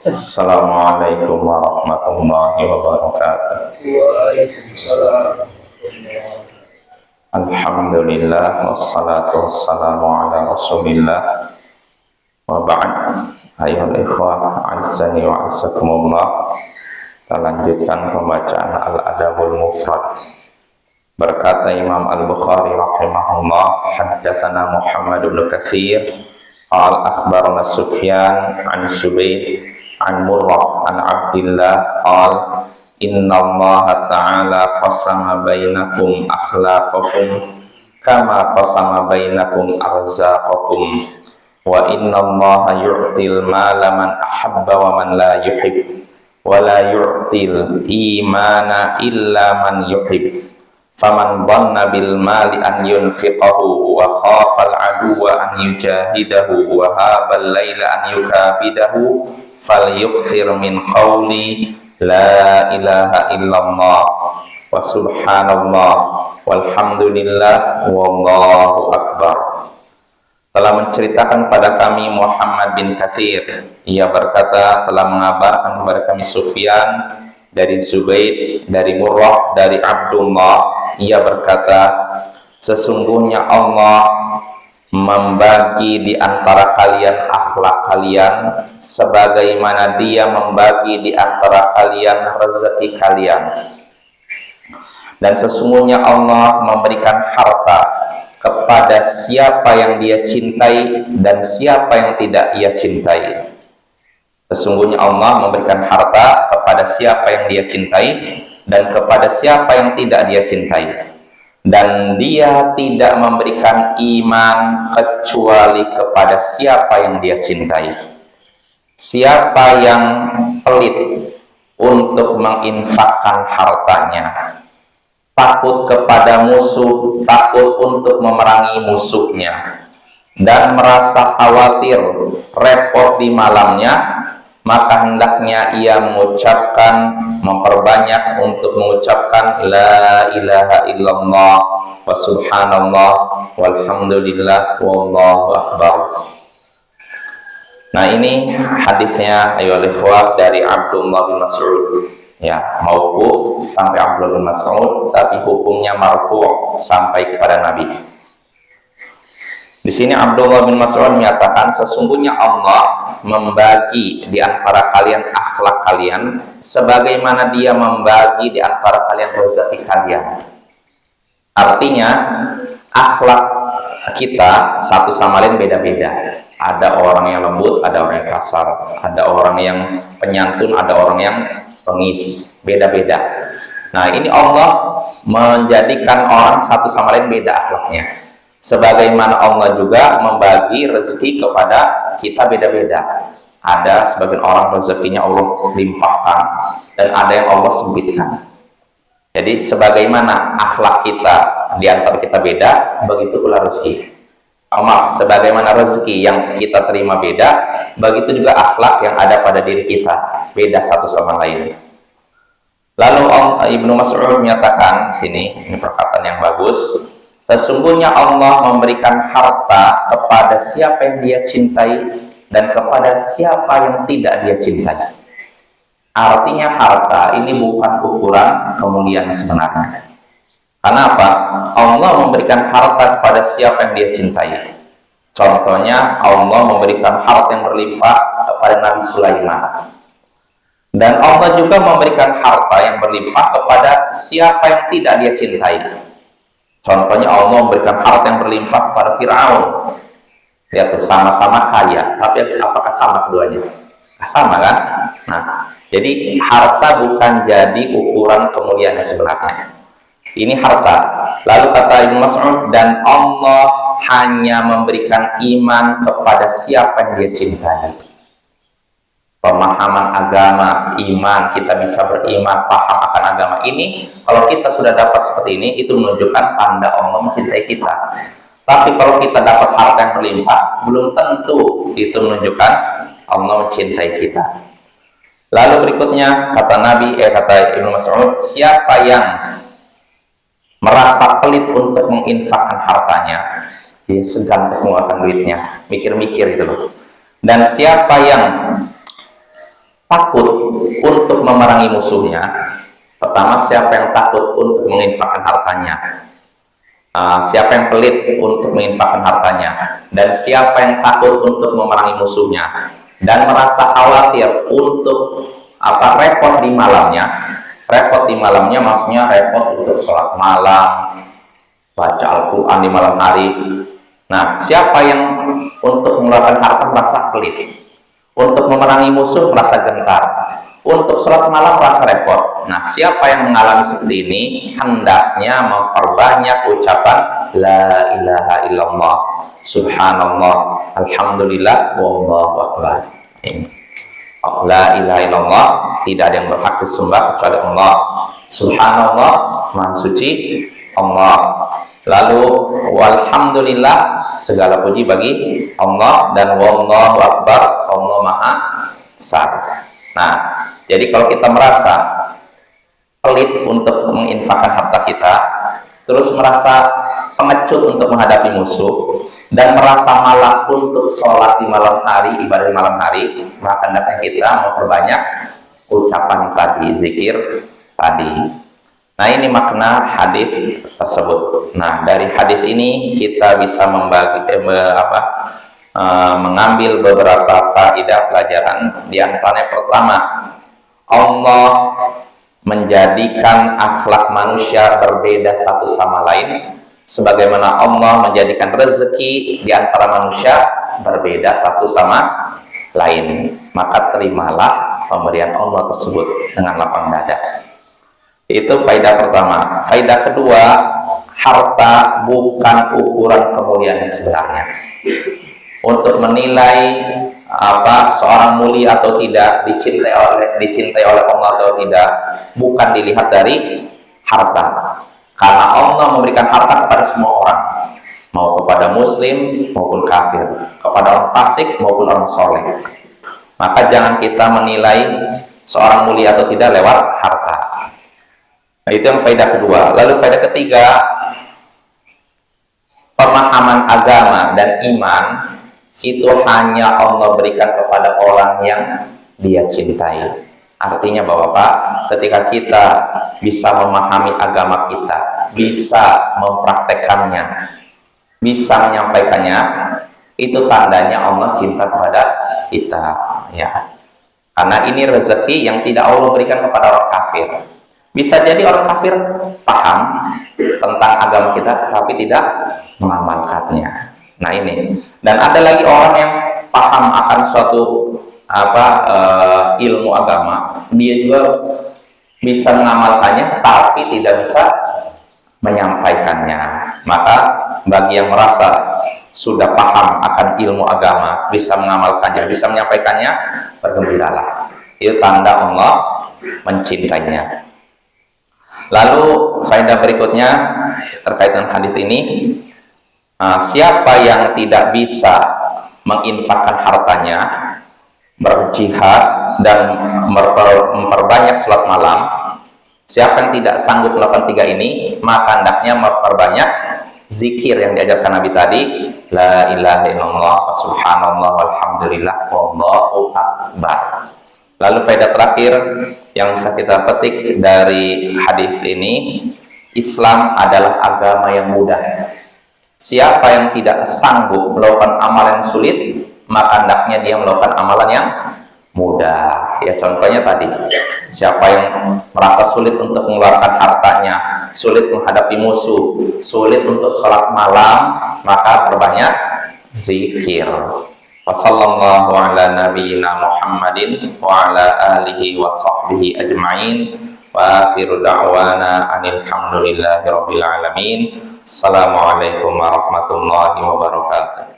Assalamualaikum warahmatullahi wabarakatuh. Waalaikumsalam. Alhamdulillah wassalatu wassalamu ala Rasulillah. Wa ba'd. Ayyuhal ikhwah, azzani wa azzakumullah. Kita lanjutkan pembacaan Al-Adabul Mufrad. Berkata Imam Al-Bukhari rahimahullah, haddatsana Muhammad bin Katsir qala akhbarana Sufyan an Subayd an Murrah an Abdillah qala innallaha ta'ala qasama bainakum akhlaqakum kama qasama bainakum arzaqakum wa innallaha yu'til mala man ahabba wa man la yuhib wa la yu'til imana illa man yuhib faman dhanna bil mali an yunfiqahu wa khafa al aduwa an yujahidahu wa habal laila an yukabidahu falyukthir min qawli la ilaha illallah wa subhanallah walhamdulillah wallahu akbar. Telah menceritakan pada kami Muhammad bin Katsir, ia berkata telah mengabarkan kepada kami Sufyan dari Zubaid, dari Murrah, dari Abdullah, ia berkata sesungguhnya Allah membagi di antara kalian akhlak kalian sebagaimana Dia membagi di antara kalian rezeki kalian, dan sesungguhnya Allah memberikan harta kepada siapa yang Dia cintai dan siapa yang tidak Ia cintai. Sesungguhnya Allah memberikan harta kepada siapa yang Dia cintai dan kepada siapa yang tidak Dia cintai. Dan Dia tidak memberikan iman kecuali kepada siapa yang Dia cintai. Siapa yang pelit untuk menginfakkan hartanya, takut kepada musuh, takut untuk memerangi musuhnya, dan merasa khawatir repot di malamnya, maka hendaknya ia memperbanyak untuk mengucapkan la ilaha illallah wa subhanallah walhamdulillah wallahu akbar. Nah, ini hadisnya ayyuhal ikhwah dari Abdullah bin Mas'ud, ya, mauquf sampai Abdullah bin Mas'ud, tapi hukumnya marfu' sampai kepada Nabi. Di sini Abdullah bin Mas'ud menyatakan sesungguhnya Allah membagi di antara kalian akhlak kalian sebagaimana Dia membagi di antara kalian rezeki kalian. Artinya akhlak kita satu sama lain beda-beda. Ada orang yang lembut, ada orang yang kasar, ada orang yang penyantun, ada orang yang pengis, beda-beda. Nah, ini Allah menjadikan orang satu sama lain beda akhlaknya. Sebagaimana Allah juga membagi rezeki kepada kita beda-beda. Ada sebagian orang rezekinya Allah limpahkan dan ada yang Allah sempitkan. Jadi sebagaimana akhlak kita di antara kita beda, begitu pula rezeki. Sebagaimana rezeki yang kita terima beda, begitu juga akhlak yang ada pada diri kita beda satu sama lain. Lalu Ibnu Mas'ud menyatakan sini, ini perkataan yang bagus. Sesungguhnya Allah memberikan harta kepada siapa yang Dia cintai dan kepada siapa yang tidak Dia cintai. Artinya harta ini bukan ukuran kemuliaan sebenarnya. Karena apa? Allah memberikan harta kepada siapa yang Dia cintai. Contohnya Allah memberikan harta yang berlimpah kepada Nabi Sulaiman. Dan Allah juga memberikan harta yang berlimpah kepada siapa yang tidak Dia cintai. Contohnya Allah memberikan harta yang berlimpah kepada Fir'aun. Lihat tuh, sama-sama kaya, tapi apakah sama keduanya? Sama kan? Nah, jadi harta bukan jadi ukuran kemuliaan sebenarnya. Ini harta. Lalu kata Ibnu Mas'ud, dan Allah hanya memberikan iman kepada siapa yang Dia cintai. Pemahaman agama, iman, kita bisa beriman, paham akan agama ini. Kalau kita sudah dapat seperti ini, itu menunjukkan tanda Allah mencintai kita. Tapi kalau kita dapat harta yang berlimpah, belum tentu itu menunjukkan Allah mencintai kita. Lalu berikutnya kata Ibnu Mas'ud, siapa yang merasa pelit untuk menginfakkan hartanya, dia segan untuk mengeluarkan duitnya, mikir-mikir gitu loh. Dan siapa yang takut untuk memerangi musuhnya, pertama siapa yang takut untuk menginfakkan hartanya, siapa yang pelit untuk menginfakkan hartanya, dan siapa yang takut untuk memerangi musuhnya dan merasa khawatir untuk repot di malamnya. Repot di malamnya maksudnya repot untuk sholat malam, baca Al-Quran di malam hari. Nah, siapa yang untuk mengeluarkan harta merasa pelit, untuk memerangi musuh merasa gentar, untuk sholat malam merasa repot. Nah, siapa yang mengalami seperti ini hendaknya memperbanyak ucapan la ilaha illallah, subhanallah, alhamdulillah, wallahu akbar. La ilaha illallah, tidak ada yang berhak disembah kecuali Allah. Subhanallah, maha suci Allah. Lalu walhamdulillah, segala puji bagi Allah, dan wallahu akbar, Allah maha besar. Nah, jadi kalau kita merasa pelit untuk menginfakkan harta kita, terus merasa pengecut untuk menghadapi musuh, dan merasa malas untuk sholat di malam hari, ibadah di malam hari, maka hendaknya kita memperbanyak ucapan tadi, zikir tadi. Nah, ini makna hadis tersebut. Nah, dari hadis ini kita bisa mengambil beberapa faedah pelajaran. Di antaranya pertama, Allah menjadikan akhlak manusia berbeda satu sama lain, sebagaimana Allah menjadikan rezeki di antara manusia berbeda satu sama lain. Maka terimalah pemberian Allah tersebut dengan lapang dada. Itu faedah pertama. Faedah kedua, harta bukan ukuran kemuliaan yang sebenarnya. Untuk menilai seorang mulia atau tidak, dicintai oleh Allah atau tidak, bukan dilihat dari harta. Karena Allah memberikan harta kepada semua orang, mau kepada muslim maupun kafir, kepada orang fasik maupun orang soleh. Maka jangan kita menilai seorang mulia atau tidak lewat harta. Nah, itu yang faedah kedua. Lalu faedah ketiga, pemahaman agama dan iman itu hanya Allah berikan kepada orang yang Dia cintai. Artinya Bapak, ketika kita bisa memahami agama kita, bisa mempraktekannya, bisa menyampaikannya, itu tandanya Allah cinta kepada kita, ya. Karena ini rezeki yang tidak Allah berikan kepada orang kafir. Bisa jadi orang kafir paham tentang agama kita, tapi tidak mengamalkannya. Nah, ini. Dan ada lagi orang yang paham akan suatu ilmu agama, dia juga bisa mengamalkannya tapi tidak bisa menyampaikannya. Maka bagi yang merasa sudah paham akan ilmu agama, bisa mengamalkannya, bisa menyampaikannya, bergembiralah. Itu tanda Allah mencintainya. Lalu faedah berikutnya terkait dengan hadis ini, siapa yang tidak bisa menginfakkan hartanya, berjihad dan memperbanyak sholat malam, siapa yang tidak sanggup melakukan tiga ini, maka hendaknya memperbanyak zikir yang diajarkan Nabi tadi, la ilaha illallah, subhanallah, walhamdulillah, wallahu akbar. Lalu faedah terakhir yang bisa kita petik dari hadis ini, Islam adalah agama yang mudah. Siapa yang tidak sanggup melakukan amalan sulit, maka hendaknya dia melakukan amalan yang mudah. Ya, contohnya tadi, siapa yang merasa sulit untuk mengeluarkan hartanya, sulit menghadapi musuh, sulit untuk sholat malam, maka perbanyak zikir. Wassallallahu ala nabiyyina Muhammadin wa ala alihi wa sahbihi ajma'in. Wa akhiru da'wana anil hamdulillahi rabbil alamin. Assalamualaikum warahmatullahi wabarakatuh.